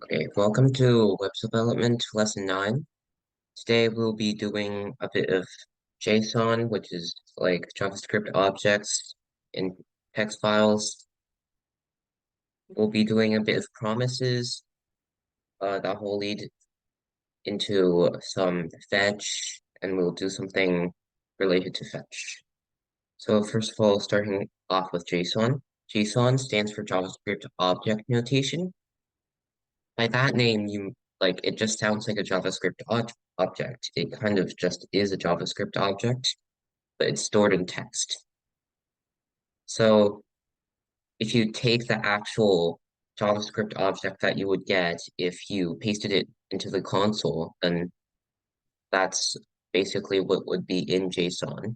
Okay, welcome to Web Development Lesson 9. Today we'll be doing a bit of JSON, which is like JavaScript objects in text files. We'll be doing a bit of promises that will lead into some fetch, and we'll do something related to fetch. So first of all, starting off with JSON. JSON stands for JavaScript Object Notation. By that name, it just sounds like a JavaScript object. It kind of just is a JavaScript object, but it's stored in text. So if you take the actual JavaScript object that you would get if you pasted it into the console, then that's basically what would be in JSON.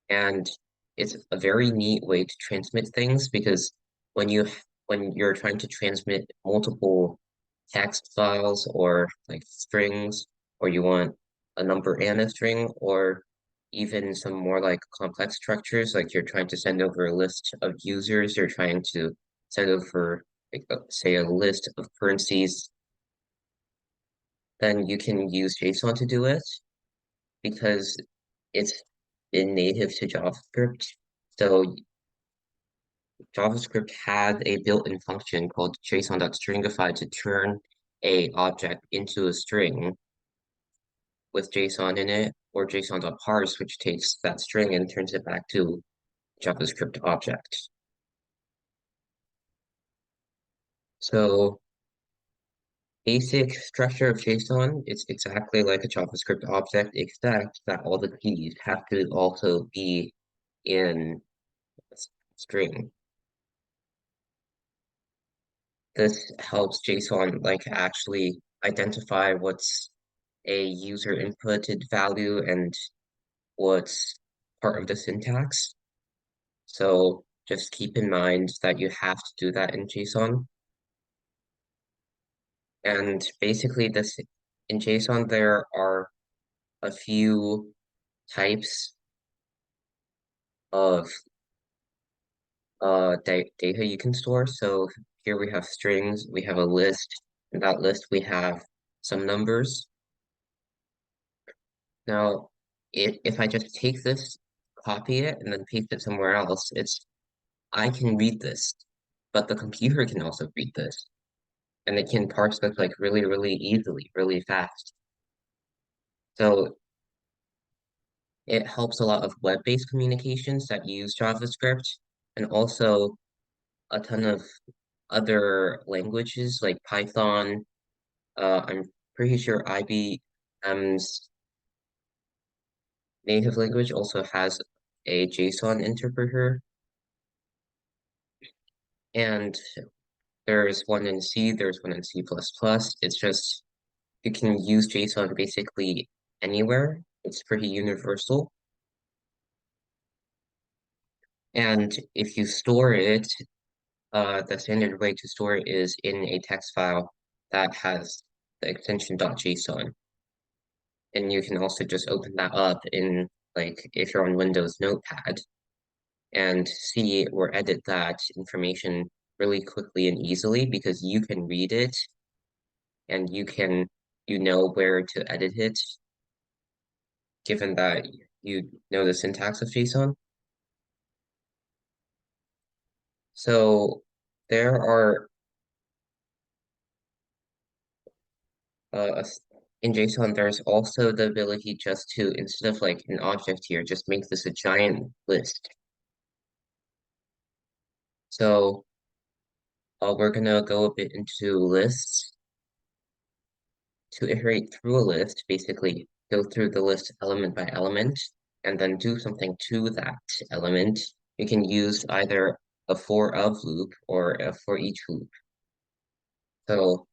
And it's a very neat way to transmit things because when you when you're trying to transmit multiple text files or like strings, or you want a number and a string, or even some more like complex structures, like you're trying to send over a list of users, you're trying to send over, like, say, a list of currencies, then you can use JSON to do it because it's in native to JavaScript. So JavaScript had a built-in function called JSON.stringify to turn a object into a string with JSON in it, or JSON.parse, which takes that string and turns it back to JavaScript object. So basic structure of JSON, it's exactly like a JavaScript object, except that all the keys have to also be in a string. This helps JSON like actually identify what's a user inputted value and what's part of the syntax. So just keep in mind that you have to do that in JSON. And basically this in JSON there are a few types of data you can store. So here we have strings, we have a list. In that list we have some numbers. Now, if I just take this, copy it, and then paste it somewhere else, I can read this, but the computer can also read this, and it can parse this like really, really easily, really fast. So it helps a lot of web-based communications that use JavaScript, and also a ton of other languages like Python. I'm pretty sure IBM's native language also has a JSON interpreter, and there's one in C, there's one in C++. It's just you can use JSON basically anywhere. It's pretty universal. And if you store it, the standard way to store it is in a text file that has the extension .json. And you can also just open that up in, like, if you're on Windows Notepad and see or edit that information really quickly and easily because you can read it and you know where to edit it, given that you know the syntax of JSON. So there are uh, in JSON, there's also the ability just to, instead of like an object here, just make this a giant list. So we're gonna go a bit into lists. To iterate through a list, basically go through the list element by element, and then do something to that element. You can use either a for of loop or a for each loop. So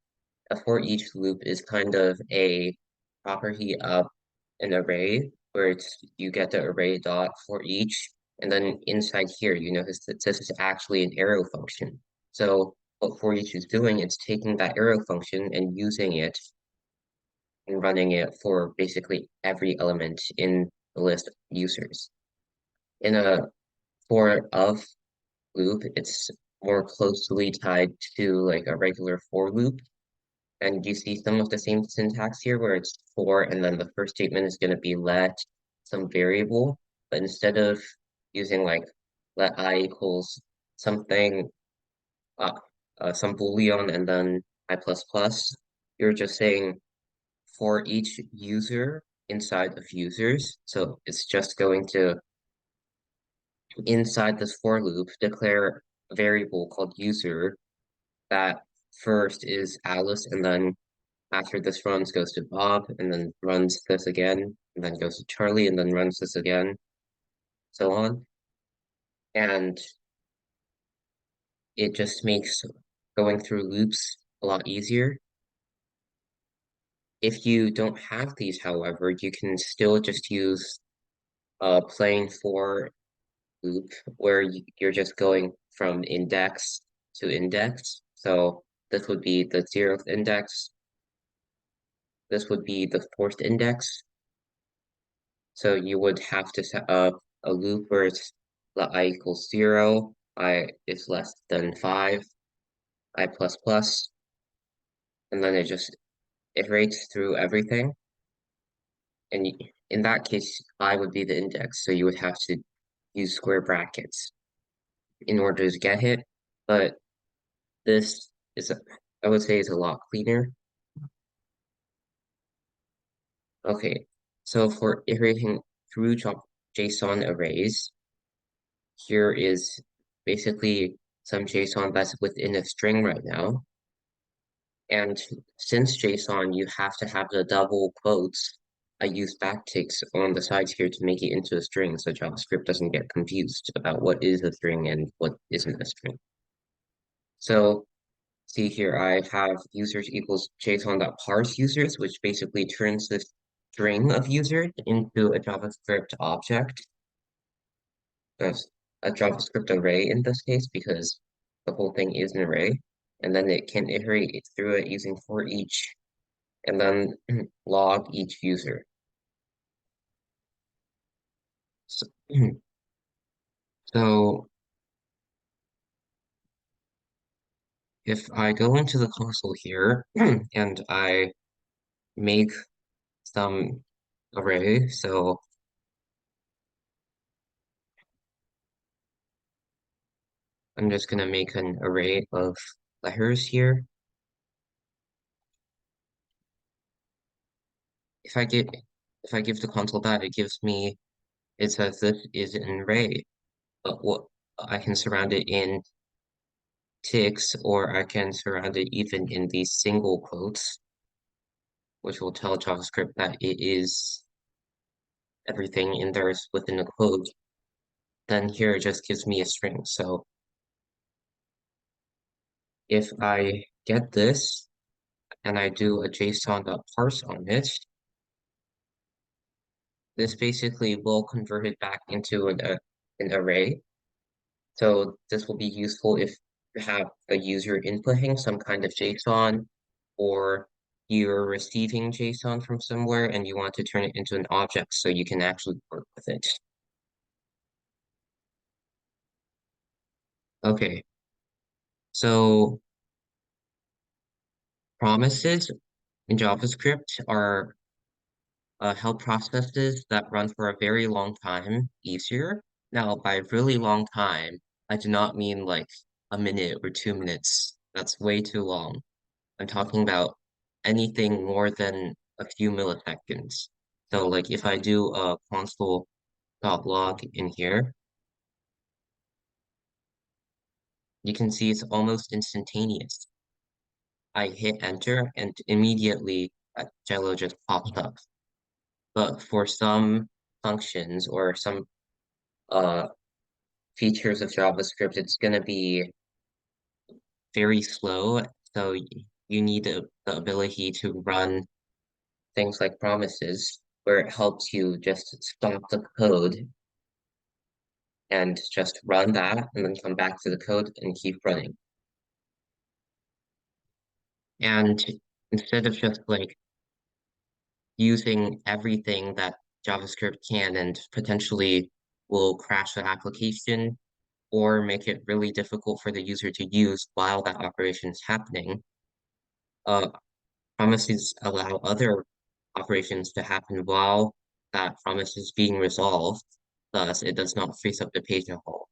a for each loop is kind of a property of an array where you get the array dot for each, and then inside here you notice that this is actually an arrow function. So what for each is doing, it's taking that arrow function and using it and running it for basically every element in the list of users. In a for of loop, it's more closely tied to like a regular for loop. And you see some of the same syntax here where it's for, and then the first statement is going to be let some variable, but instead of using like let I equals something, uh, some boolean and then I plus plus, you're just saying for each user inside of users. So it's just going to, inside this for loop, declare a variable called user that first is Alice, and then after this runs goes to Bob, and then runs this again, and then goes to Charlie, and then runs this again, so on. And it just makes going through loops a lot easier. If you don't have these, however, you can still just use a plain for loop where you're just going from index to index. So this would be the 0th index. This would be the 4th index. So you would have to set up a loop where it's let I equals 0, I is less than 5, I plus plus, and then it just iterates through everything. And in that case, I would be the index, so you would have to use square brackets in order to get it. But this is, I would say, is a lot cleaner. Okay, so for iterating through JSON arrays, here is basically some JSON that's within a string right now. And since JSON, you have to have the double quotes. I use backticks on the sides here to make it into a string so JavaScript doesn't get confused about what is a string and what isn't a string. So see here, I have users equals JSON.parse users, which basically turns this string of users into a JavaScript object. That's a JavaScript array in this case because the whole thing is an array. And then it can iterate it through it using for each and then log each user. So, so if I go into the console here and I make some array, so I'm just gonna make an array of letters here. If I get if I give the console that, it gives me, it says this is an array, but what I can surround it in ticks, or I can surround it even in these single quotes, which will tell JavaScript that it is everything in there is within a quote. Then here it just gives me a string. So if I get this and I do a JSON.parse on it, this basically will convert it back into an array. So this will be useful if you have a user inputting some kind of JSON, or you're receiving JSON from somewhere and you want to turn it into an object so you can actually work with it. Okay, so promises in JavaScript are help processes that run for a very long time easier. Now, by really long time, I do not mean like a minute or 2 minutes. That's way too long. I'm talking about anything more than a few milliseconds. So like if I do a console.log in here, you can see it's almost instantaneous. I hit enter and immediately Jello just pops up. But for some functions or some uh, features of JavaScript, it's going to be very slow. So you need the ability to run things like promises, where it helps you just stop the code and just run that and then come back to the code and keep running. And instead of just like using everything that JavaScript can and potentially will crash the application or make it really difficult for the user to use while that operation is happening, uh, promises allow other operations to happen while that promise is being resolved. Thus, it does not freeze up the page at all.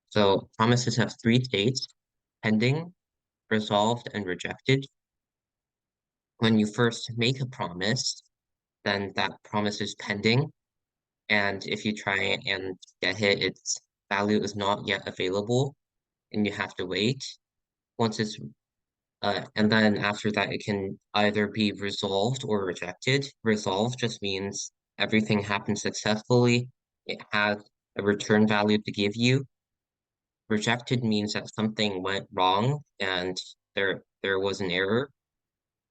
So promises have three states: pending, resolved, and rejected. When you first make a promise, then that promise is pending. And if you try and get hit, its value is not yet available, and you have to wait. Once it's and then after that, it can either be resolved or rejected. Resolved just means everything happened successfully. It has a return value to give you. Rejected means that something went wrong and there was an error,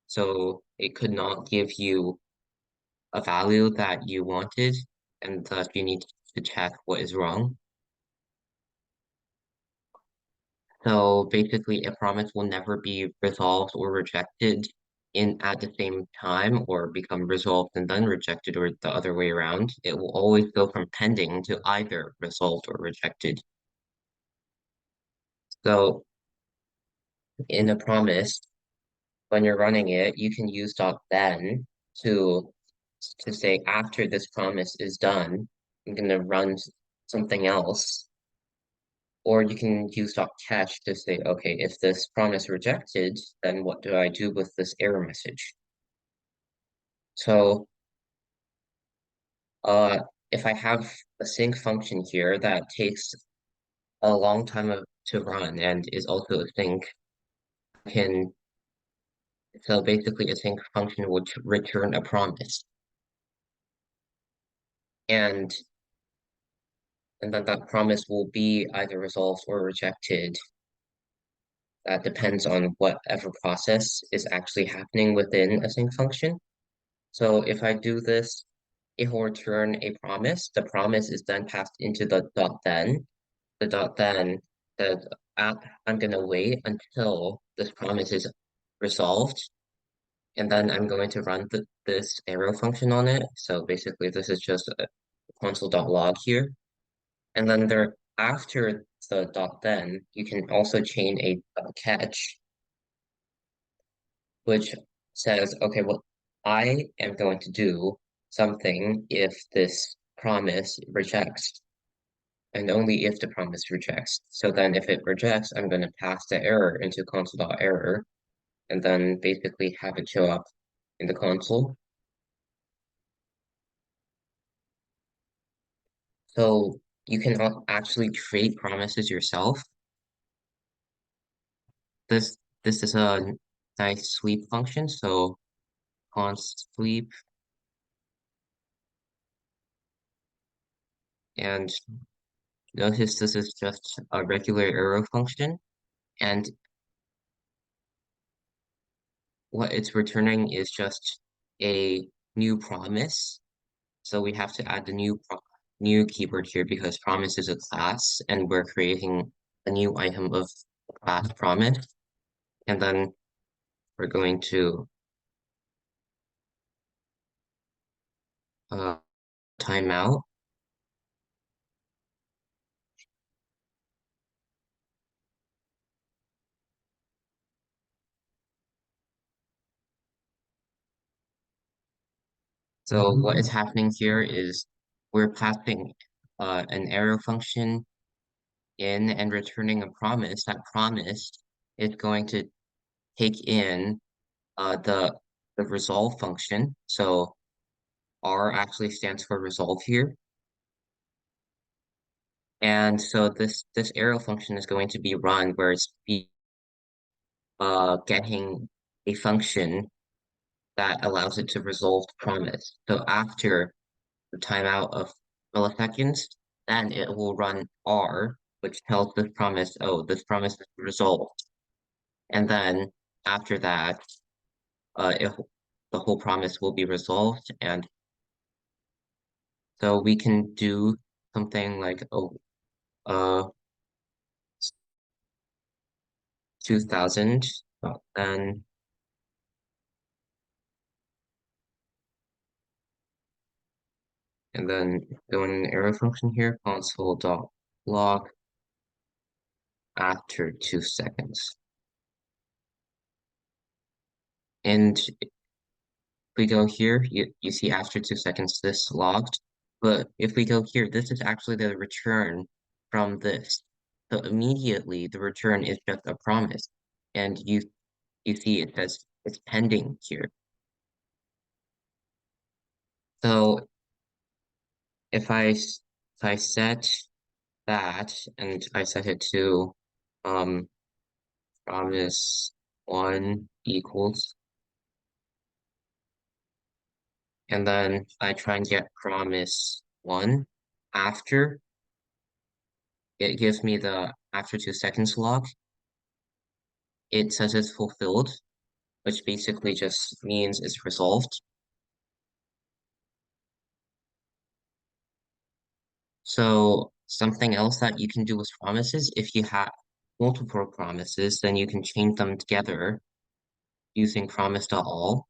so it could not give you a value that you wanted, and thus you need to check what is wrong. So basically, a promise will never be resolved or rejected in at the same time, or become resolved and then rejected, or the other way around. It will always go from pending to either resolved or rejected. So in a promise, when you're running it, you can use .then to to say after this promise is done, I'm gonna run something else. Or you can use .catch to say, okay, if this promise rejected, then what do I do with this error message? So, uh, if I have a sync function here that takes a long time to run and is also a sync, can so basically a sync function would return a promise, and and then that promise will be either resolved or rejected. That depends on whatever process is actually happening within a sync function. So if I do this, it will return a promise. The promise is then passed into the .then. The .then says, I'm gonna wait until this promise is resolved, and then I'm going to run this arrow function on it. So basically, this is just a console.log here. And then there, after the .then, you can also chain a catch, which says, okay, well, I am going to do something if this promise rejects, and only if the promise rejects. So then if it rejects, I'm going to pass the error into console.error, and then basically have it show up in the console. So you can actually create promises yourself. This is a nice sweep function, so const sweep, and notice this is just a regular arrow function, and what it's returning is just a new promise. So we have to add the new keyword here because promise is a class, and we're creating a new item of class promise. And then we're going to uh, timeout. So what is happening here is we're passing an arrow function in and returning a promise. That promise is going to take in the resolve function. So R actually stands for resolve here. And so this arrow function is going to be run where it's getting a function that allows it to resolve the promise. So after the timeout of milliseconds, then it will run R, which tells this promise, oh, this promise is resolved. And then after that, if the whole promise will be resolved, and so we can do something like, oh, uh 2000, and then go in an arrow function here, console.log after 2 seconds. And if we go here, you see after 2 seconds this logged. But if we go here, this is actually the return from this. So immediately the return is just a promise. And you see it says it's pending here. So if I set that and I set it to um promise one equals, and then I try and get promise one after, it gives me the after 2 seconds log. It says it's fulfilled, which basically just means it's resolved. So something else that you can do with promises, if you have multiple promises, then you can chain them together using promise.all.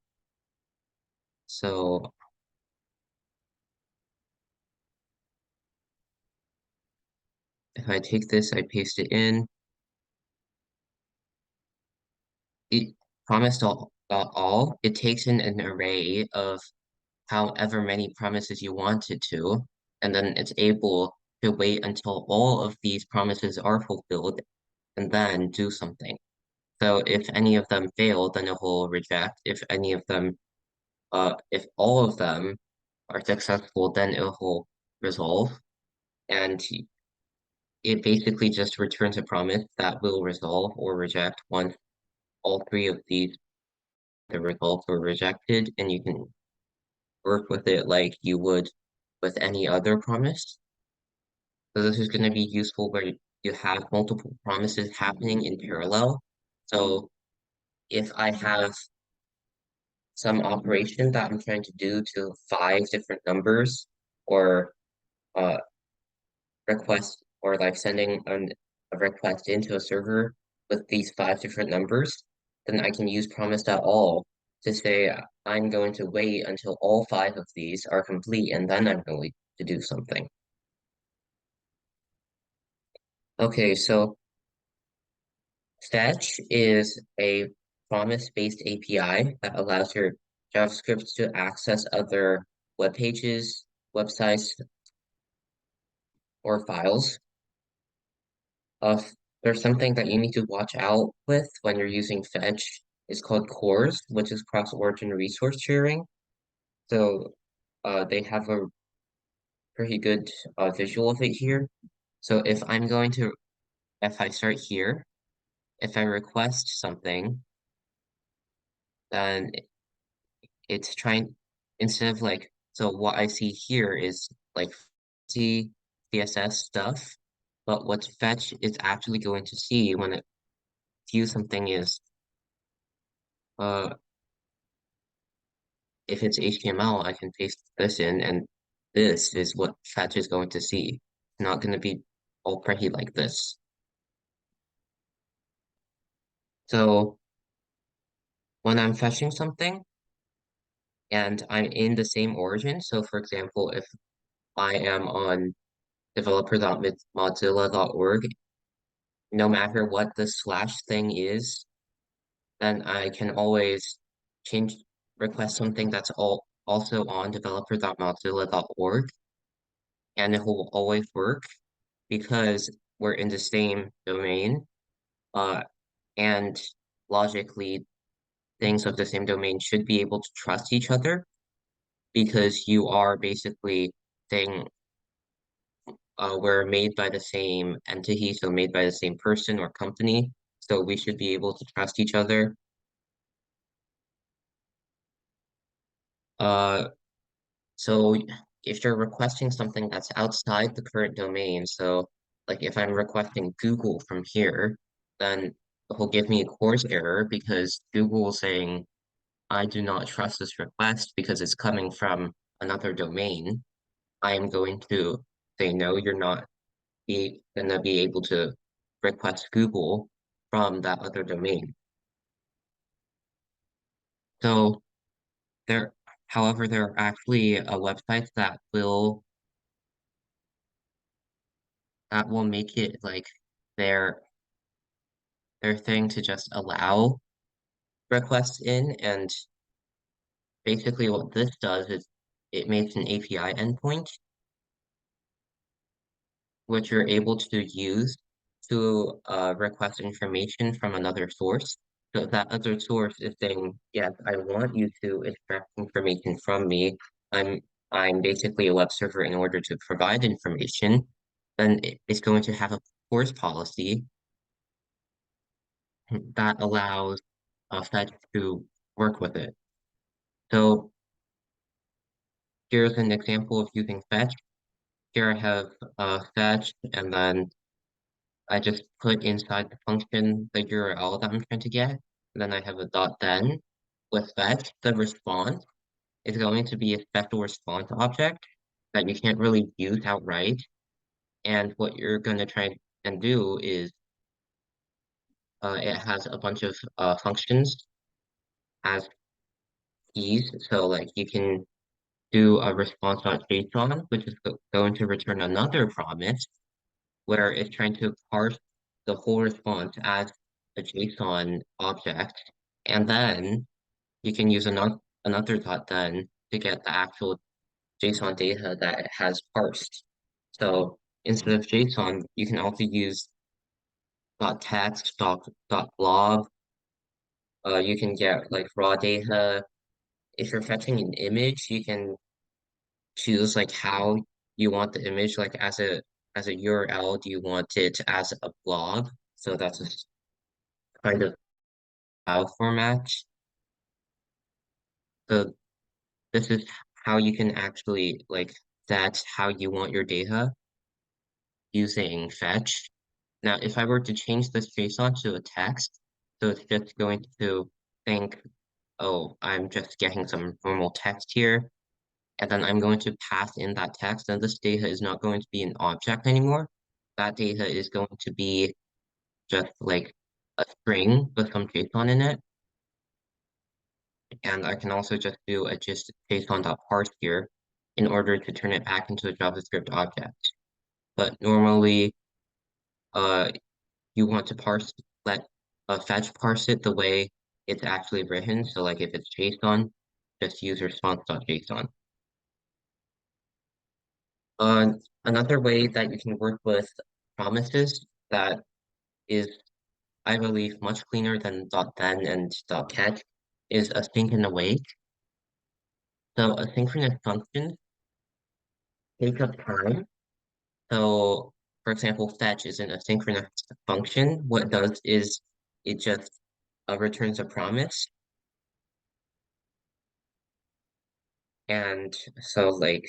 So if I take this, I paste it in, it promise.all, it takes in an array of however many promises you want it to, and then it's able to wait until all of these promises are fulfilled and then do something. So if any of them fail, then it will reject. If all of them are successful, then it will resolve. And it basically just returns a promise that will resolve or reject once all three of these the results were rejected, and you can work with it like you would with any other promise. So this is going to be useful where you have multiple promises happening in parallel. So if I have some operation that I'm trying to do to five different numbers, or uh, request, or like sending a request into a server with these five different numbers, then I can use promise.all to say I'm going to wait until all five of these are complete and then I'm going to do something. Okay, so Fetch is a promise-based API that allows your JavaScript to access other web pages, websites, or files. Uh, there's something that you need to watch out with when you're using Fetch. It's called CORS, which is cross-origin resource sharing. So they have a pretty good visual of it here. So if I start here, if I request something, then it's trying, instead of like, so what I see here is like see CSS stuff, but what Fetch is actually going to see when it views something is, uh, if it's HTML, I can paste this in, and this is what Fetch is going to see. It's not going to be all pretty like this. So when I'm fetching something and I'm in the same origin, so for example, if I am on developer.mozilla.org, no matter what the slash thing is, then I can always change, request something that's also on developer.mozilla.org, and it will always work because we're in the same domain, uh, and logically, things of the same domain should be able to trust each other because you are basically saying we're made by the same entity, so made by the same person or company, so we should be able to trust each other. Uh, so if you're requesting something that's outside the current domain, so like if I'm requesting Google from here, then it will give me a course error because Google is saying I do not trust this request because it's coming from another domain. I am going to say no, you're not gonna be able to request Google from that other domain. So there, however, there are actually websites that will make it like their their thing to just allow requests in, and basically what this does is it makes an API endpoint, which you're able to use to request information from another source. So that other source is saying, yes, I want you to extract information from me. I'm I'm basically a web server in order to provide information. Then it's going to have a source policy that allows Fetch to work with it. So here's an example of using Fetch. Here I have Fetch, and then I just put inside the function the URL that I'm trying to get. And then I have a dot then with fetch. The response is going to be a special response object that you can't really use outright. And what you're going to try and do is it has a bunch of functions as keys. So like you can do a response.json, which is going to return another promise where it's trying to parse the whole response as a JSON object, and then you can use another dot then to get the actual JSON data that it has parsed. So instead of JSON, you can also use dot text, dot blob. You can get like raw data. If you're fetching an image, you can choose like how you want the image, like as a URL. Do you want it as a blob? So that's a kind of file format. So this is how you can actually like that's how you want your data using fetch. Now, if I were to change this JSON to a text, so it's just going to think, oh, I'm just getting some normal text here, and then I'm going to pass in that text, and this data is not going to be an object anymore. That data is going to be just like a string with some JSON in it. And I can also just do a just JSON.parse here in order to turn it back into a JavaScript object. But normally, uh, you want to let fetch parse it the way it's actually written. So like if it's JSON, just use response.json. Uh, Another way that you can work with promises that is, I believe, much cleaner than .then and .catch is async and await. So asynchronous functions take up time. So for example, fetch is an asynchronous function. What it does is it just returns a promise. And so like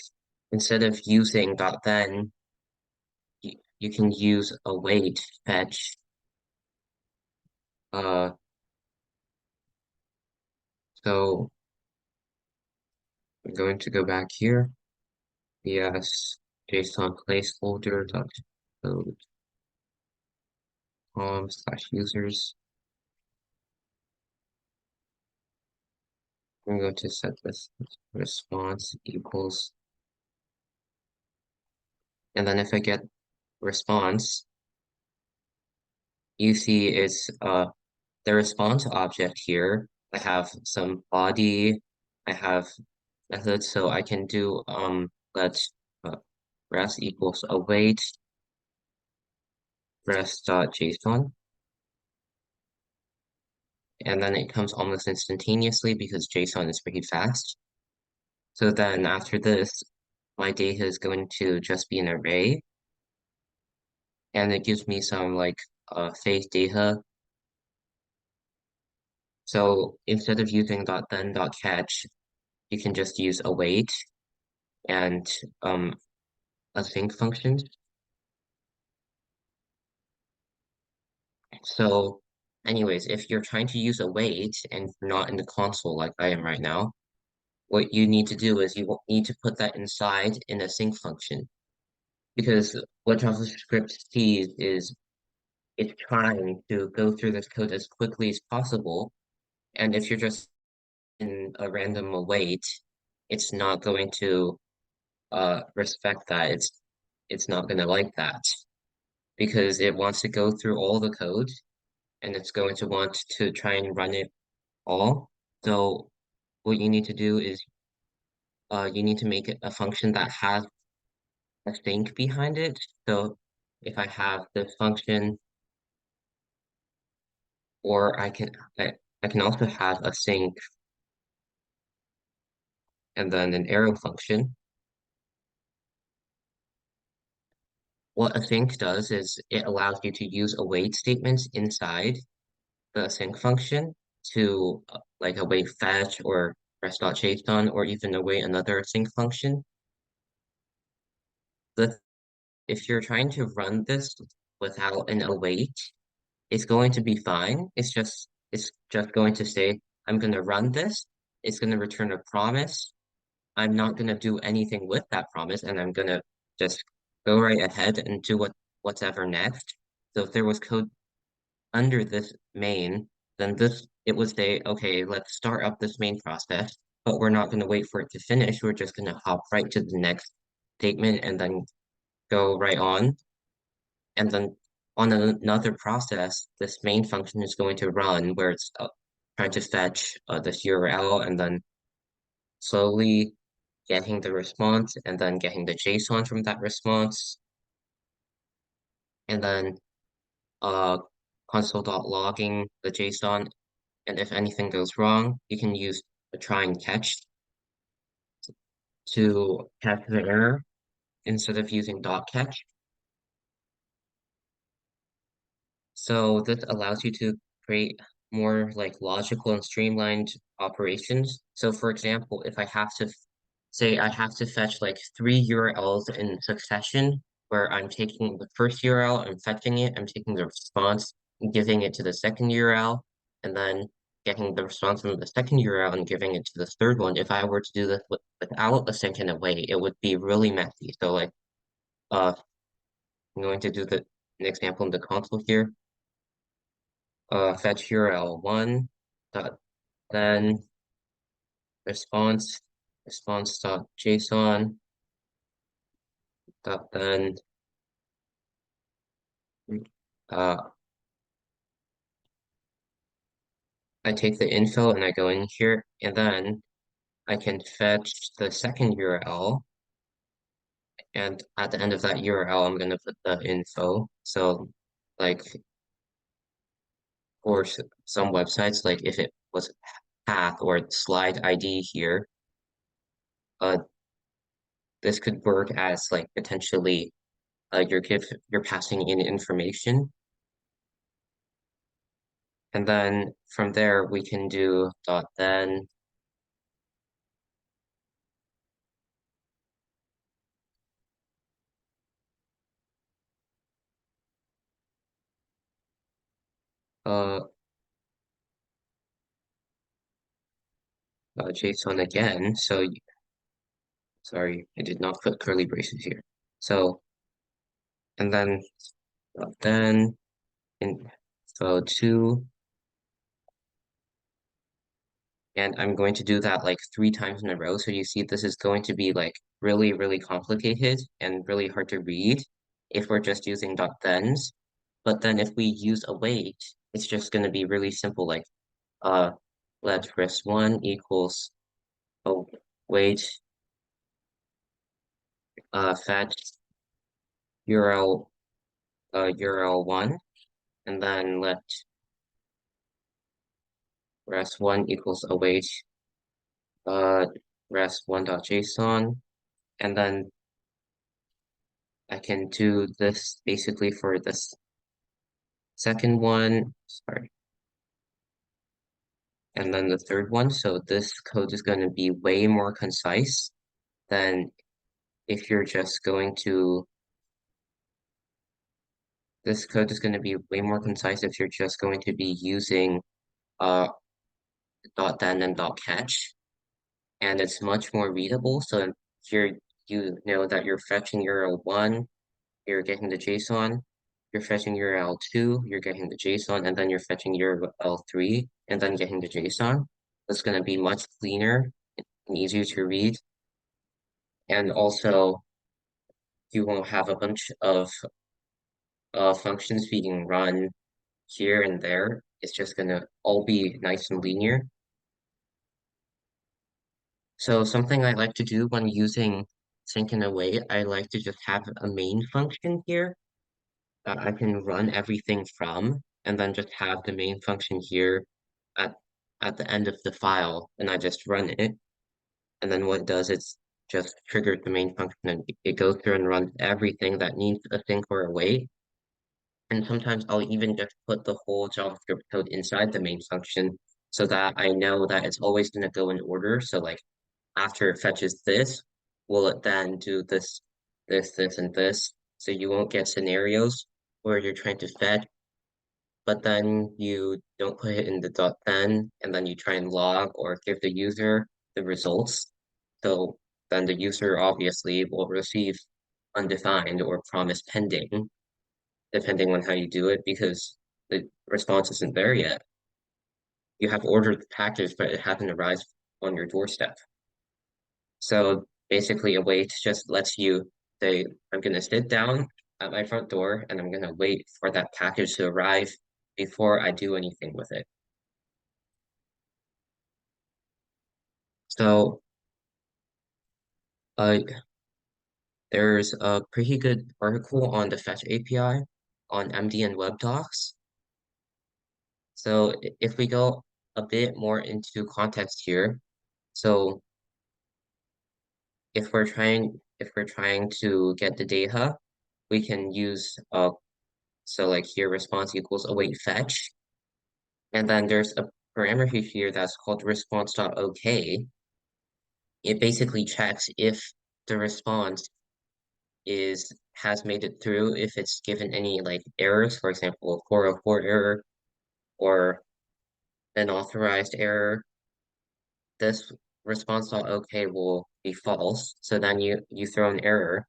instead of using .then, you can use await fetch. Uh, so I'm going to go back here. Yes, JSON placeholder dot code com/users. I'm going to set this response equals, and then if I get response, you see it's the response object here. I have some body, I have methods, so I can do let's rest equals await rest.json, and then it comes almost instantaneously because JSON is pretty fast. So then after this, my data is going to just be an array, and it gives me some like phase data. So instead of using .then .catch, you can just use await and async functions. So anyways, if you're trying to use await and you're not in the console like I am right now, what you need to do is you need to put that inside an async function, because what JavaScript sees is it's trying to go through this code as quickly as possible. And if you're just in a random await, it's not going to respect that. It's not going to like that because it wants to go through all the code, and it's going to want to try and run it all. So what you need to do is you need to make it a function that has a sink behind it. So if I have this function, or I can also have a sink and then an arrow function. What a sink does is it allows you to use await statements inside the async function to like await fetch or rest.json or even await another async function. The If you're trying to run this without an await, it's going to be fine. It's just going to say, I'm gonna run this, it's gonna return a promise. I'm not gonna do anything with that promise, and I'm gonna just go right ahead and do whatever next. So if there was code under this main, then this it would say, okay, let's start up this main process, but we're not going to wait for it to finish. We're just going to hop right to the next statement and then go right on. And then on another process, this main function is going to run where it's trying to fetch this URL and then slowly getting the response and then getting the JSON from that response. And then uh, console.logging the JSON. And if anything goes wrong, you can use a try and catch to catch the error instead of using dot catch. So this allows you to create more like logical and streamlined operations. So for example, if I have to say I have to fetch like three URLs in succession, where I'm taking the first URL, I'm fetching it, I'm taking the response, and giving it to the second URL, and then getting the response from the second URL and giving it to the third one. If I were to do this without a sync and await, it would be really messy. So like I'm going to do an example in the console here. Fetch URL one dot then response response.json dot then uh I take the info and I go in here and then I can fetch the second URL, and at the end of that URL I'm gonna put the info. So like for some websites, like if it was path or slide ID here, uh this could work as like potentially you're passing in information, and then from there we can do dot then uh, JSON again. So sorry, I did not put curly braces here. So and then dot then info two, and I'm going to do that like three times in a row. So you see this is going to be like really, really complicated and really hard to read if we're just using dot thens. But then if we use await, it's just going to be really simple, like uh let res1 equals await fetch URL URL1, and then let res1 equals await uh res1.json, and then I can do this basically for this second one, sorry, and then the third one. So this code is going to be way more concise than if you're just going to, this code is going to be way more concise if you're just going to be using uh dot then and dot catch, and it's much more readable. So here you know that you're fetching URL1, you're getting the JSON, you're fetching URL2, you're getting the JSON, and then you're fetching URL3 and then getting the JSON. It's going to be much cleaner and easier to read. And also, you won't have a bunch of functions being run here and there. It's just going to all be nice and linear. So something I like to do when using sync and await, I like to just have a main function here that I can run everything from, and then just have the main function here at at the end of the file, and I just run it. And then what it does, it's just triggers the main function, and it goes through and runs everything that needs a sync or await. And sometimes I'll even just put the whole JavaScript code inside the main function so that I know that it's always going to go in order. So like after it fetches this, will it then do this, and this? So you won't get scenarios where you're trying to fetch, but then you don't put it in the dot then, and then you try and log or give the user the results. So then the user obviously will receive undefined or promise pending, depending on how you do it, because the response isn't there yet. You have ordered the package, but it hasn't arrived on your doorstep. So basically, a wait just lets you say, I'm going to sit down at my front door and I'm going to wait for that package to arrive before I do anything with it. So uh, there's a pretty good article on the Fetch API on MDN Web Docs. So if we go a bit more into context here, so if we're trying to get the data, we can use so like here response equals await fetch, and then there's a parameter here that's called response.ok. It basically checks if the response has made it through, if it's given any like errors, for example, a 404 error or an authorized error. This response.ok will be false. So then you throw an error.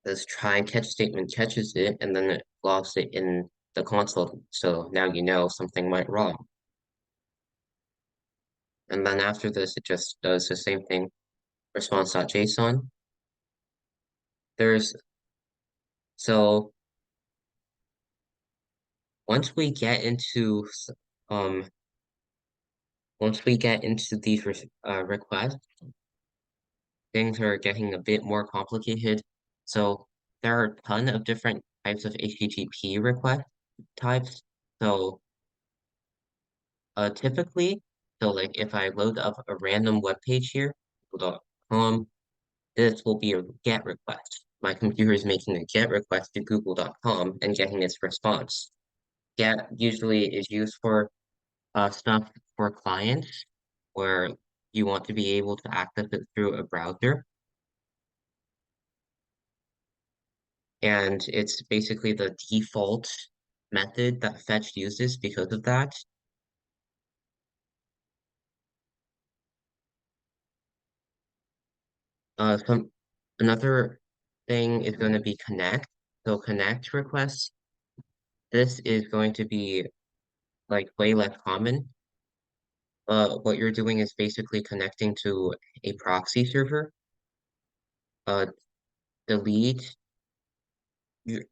This try catch statement catches it, and then it logs it in the console. So now you know something went wrong. And then after this, it just does the same thing, response.json. There's so once we get into um once we get into these requests, things are getting a bit more complicated. So there are a ton of different types of HTTP request types. So typically, so like if I load up a random web page here, google.com, this will be a GET request. My computer is making a GET request to google.com and getting its response. GET usually is used for stuff for clients where you want to be able to access it through a browser. And it's basically the default method that Fetch uses because of that. Some Another thing is going to be connect. So connect requests. This is going to be like way less common. What you're doing is basically connecting to a proxy server. Uh, delete.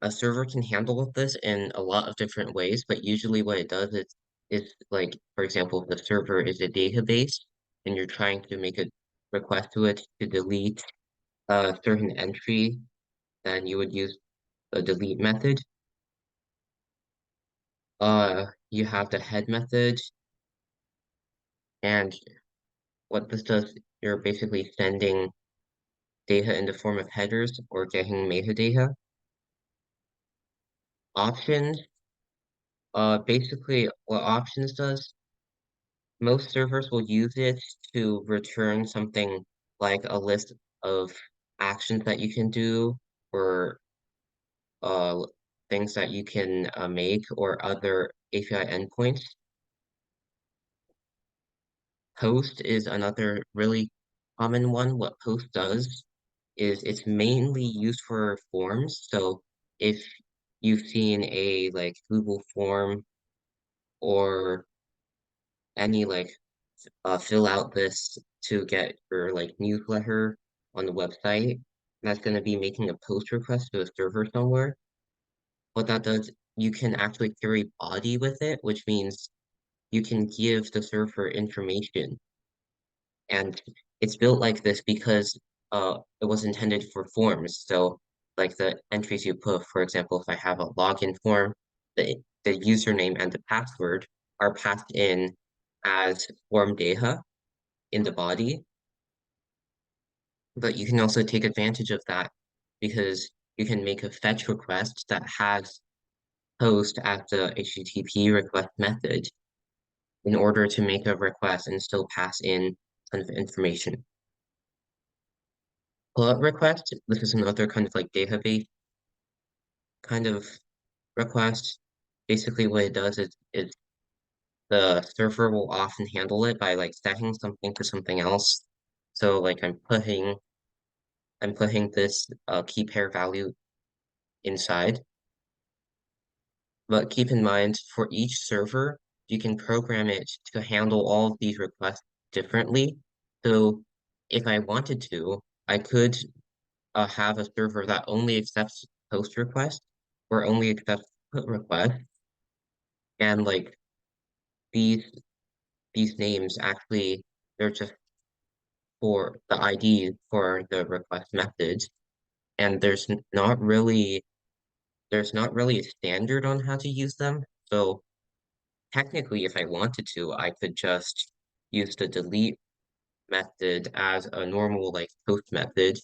A server can handle this in a lot of different ways, but usually what it does is like, for example, if the server is a database and you're trying to make a request to it to delete a certain entry, then you would use a delete method. You have the head method, and what this does, you're basically sending data in the form of headers or getting metadata. Options, basically what options does, most servers will use it to return something like a list of actions that you can do or uh, things that you can make or other API endpoints. Post is another really common one. What Post does is it's mainly used for forms. So if you've seen a like Google form or any like fill out this to get your like newsletter on the website, that's going to be making a post request to a server somewhere. What that does, you can actually carry body with it, which means you can give the server information. And it's built like this because it was intended for forms. So like the entries you put, for example, if I have a login form, the username and the password are passed in as form data in the body, but you can also take advantage of that because you can make a fetch request that has post as the HTTP request method in order to make a request and still pass in kind of information. Pull-up request, this is another kind of like database kind of request. Basically what it does is the server will often handle it by like stacking something to something else. So like I'm putting this key pair value inside. But keep in mind, for each server, you can program it to handle all of these requests differently. So if I wanted to, I could have a server that only accepts post requests or only accepts put requests, and like these these names actually they're just for the ID for the request methods, and there's not really a standard on how to use them. So technically, if I wanted to, I could just use the delete method as a normal like post method,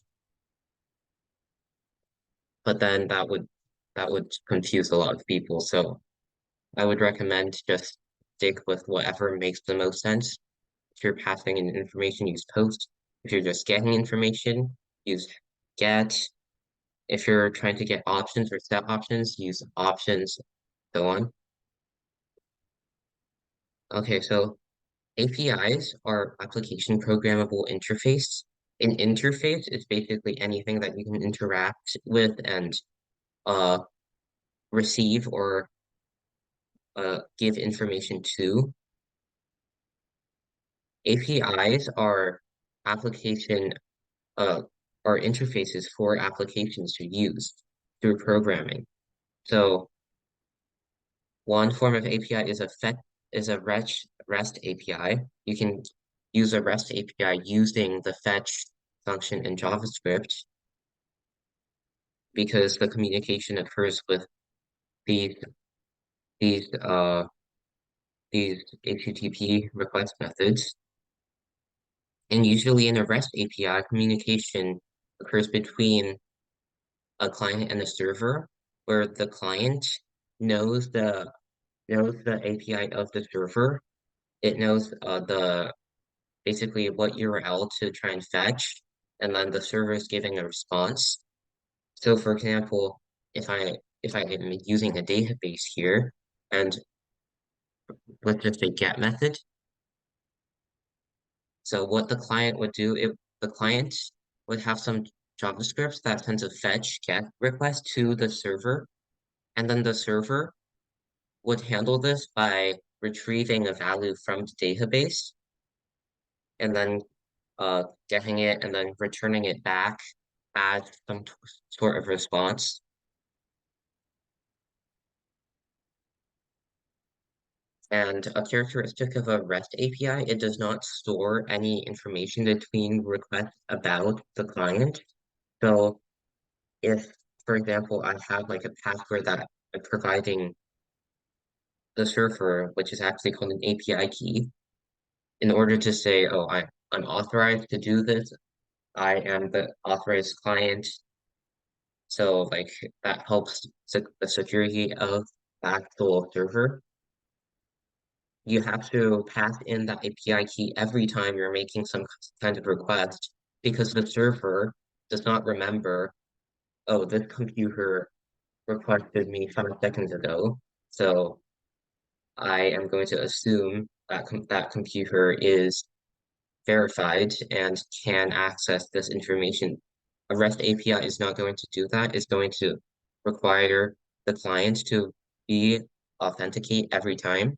but then that would confuse a lot of people. So I would recommend just stick with whatever makes the most sense. If you're passing in information, use post. If you're just getting information, use get. If you're trying to get options or set options, use options, so on. Okay, so APIs are application programmable interface. An interface is basically anything that you can interact with and uh, receive or give information to. APIs application uh, are interfaces for applications to use through programming. So one form of API is a REST API. You can use a REST API using the fetch function in JavaScript because the communication occurs with these these uh these HTTP request methods. And usually in a REST API, communication occurs between a client and a server, where the client knows the API of the server. It knows the basically what URL to try and fetch, and then the server is giving a response. So for example, if I am using a database here, and let's just say get method. So what the client would do, if the client would have some JavaScript that sends a fetch get request to the server, and then the server would handle this by retrieving a value from the database and then getting it and then returning it back as some sort of response. And a characteristic of a REST API, it does not store any information between requests about the client. So if, for example, I have like a password that I'm providing the server, which is actually called an API key, in order to say, oh, I'm authorized to do this, I am the authorized client. So like that helps the security of the actual server. You have to pass in that API key every time you're making some kind of request because the server does not remember, oh, this computer requested me 5 seconds ago. So I am going to assume that that computer is verified and can access this information. A REST API is not going to do that. It's going to require the client to be authenticate every time.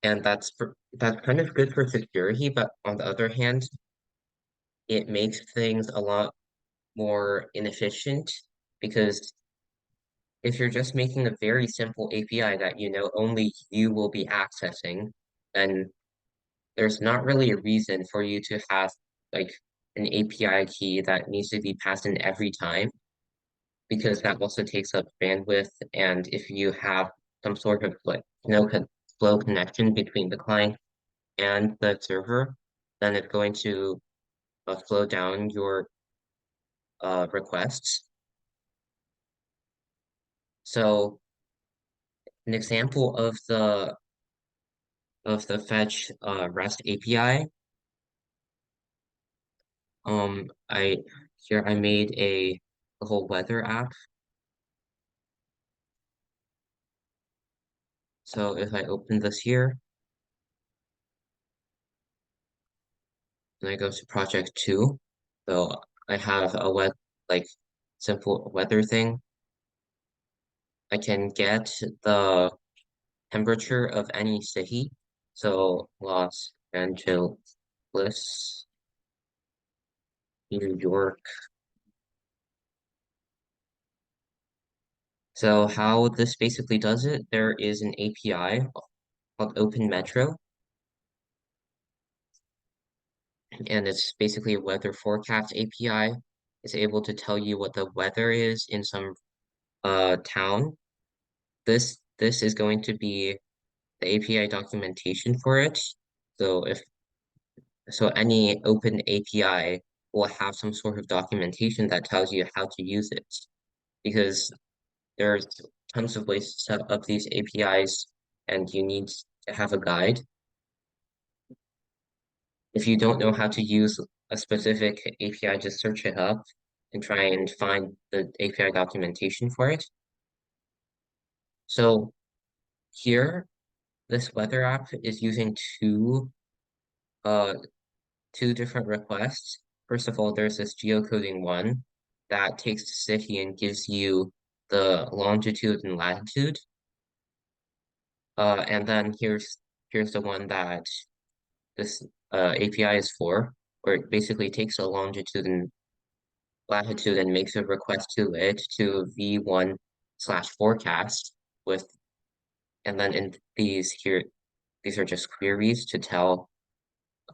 And that's kind of good for security, but on the other hand, it makes things a lot more inefficient because if you're just making a very simple API that you know only you will be accessing, then there's not really a reason for you to have like an API key that needs to be passed in every time because that also takes up bandwidth. And if you have some sort of like no flow connection between the client and the server, then it's going to slow down your requests. So an example of the fetch REST API, I here I made a whole weather app. So if I open this here and I go to project two, so I have a like simple weather thing. I can get the temperature of any city. So Los Angeles, New York. So how this basically does it, there is an API called Open Metro, and it's basically a weather forecast API. It's able to tell you what the weather is in some town. This is going to be the API documentation for it. So if so any open API will have some sort of documentation that tells you how to use it because there's tons of ways to set up these APIs and you need to have a guide. If you don't know how to use a specific API, just search it up and try and find the API documentation for it. So here, this weather app is using uh two different requests. First of all, there's this geocoding one that takes the city and gives you the longitude and latitude. And then here's the one that this API is for, where it basically takes a longitude and latitude and makes a request to it to v1/forecast with, and then in these here, these are just queries to tell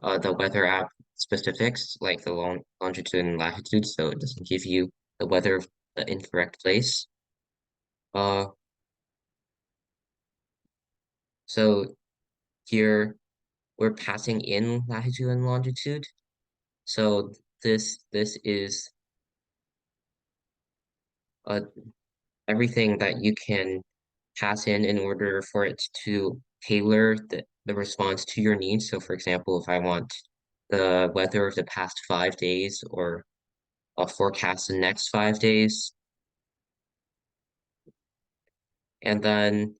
the weather app specifics like the longitude and latitude, so it doesn't give you the weather of the incorrect place. Uh, so here we're passing in latitude and longitude. So this is uh everything that you can pass in order for it to tailor the response to your needs. So for example, if I want the weather of the past 5 days or I'll forecast the next 5 days, and then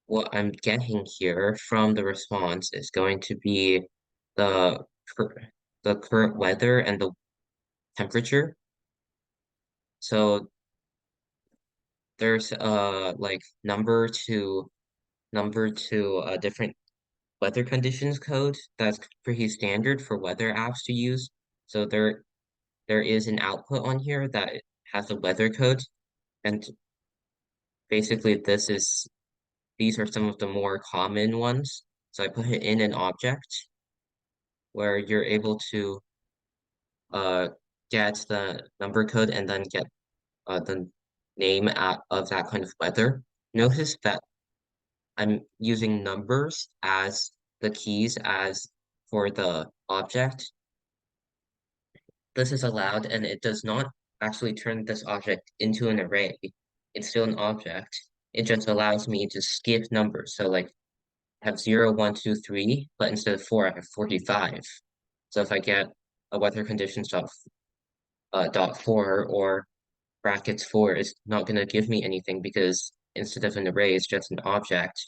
what I'm getting here from the response is going to be the cur- the current weather and the temperature. So there's like number to a different weather conditions code that's pretty standard for weather apps to use. So there is an output on here that has a weather code, and basically these are some of the more common ones. So I put it in an object where you're able to uh get the number code and then get the name of that kind of weather. Notice that I'm using numbers as the keys as for the object. This is allowed and it does not actually turn this object into an array. It's still an object. It just allows me to skip numbers. So like I have 0, 1, 2, 3, but instead of 4, I have 45. So if I get a weather conditions dot 4 or brackets 4, it's not going to give me anything because instead of an array, it's just an object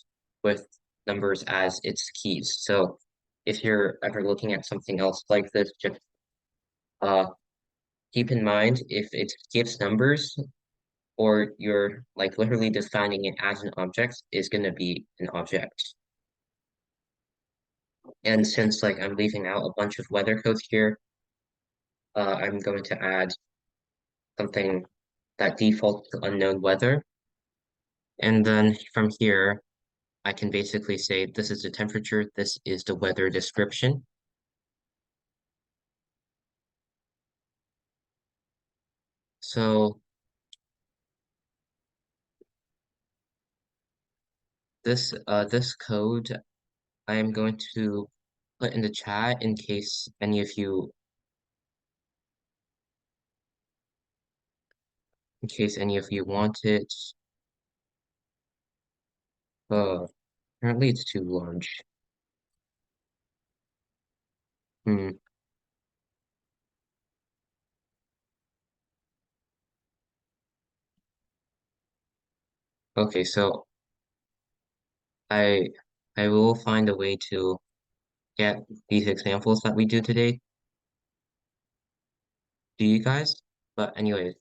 with numbers as its keys. So if you're ever looking at something else like this, just uh, keep in mind if it skips numbers or you're like literally defining it as an object is going to be an object. And since like I'm leaving out a bunch of weather codes here, I'm going to add something that defaults to unknown weather. And then from here, I can basically say this is the temperature, this is the weather description. So this code I am going to put in the chat in case any of you want it. Uh, Apparently it's too large. Hmm. Okay, so I I will find a way to get these examples that we do today. Do you guys? But anyways,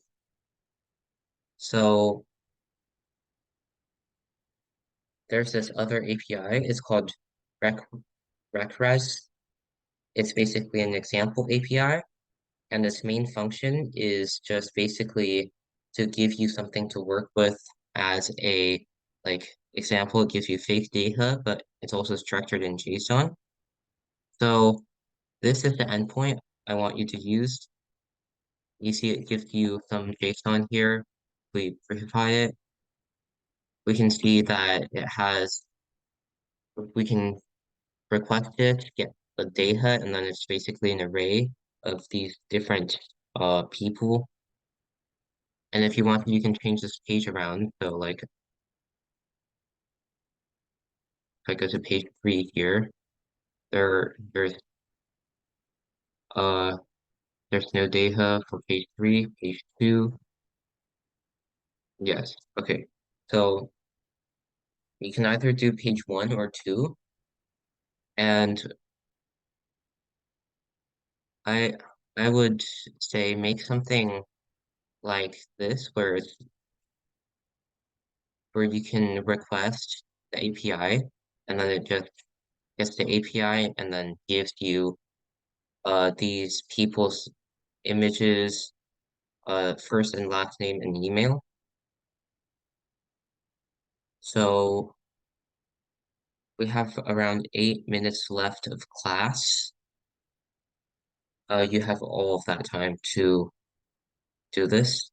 so there's this other API. It's called Rec RecRes. It's basically an example API, and its main function is just basically to give you something to work with as a like example. It gives you fake data, but it's also structured in JSON. So this is the endpoint I want you to use. You see it gives you some JSON here. We verify it. We can see that we can request it, get the data, and then it's basically an array of these different people. And if you want, you can change this page around. So like if I go to page 3 here, there's uh there's no data for page 3, page 2. Yes. Okay. So you can either do page 1 or 2. And I I would say make something like this where you can request the API and then it just gets the API and then gives you these people's images, first and last name and email. So we have around 8 minutes left of class. You have all of that time to do this.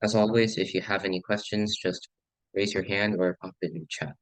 As always, if you have any questions, just raise your hand or pop it in the chat.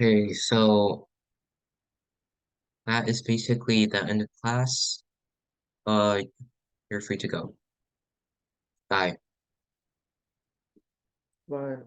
Okay, so that is basically the end of class. Uh, you're free to go. Bye. Bye.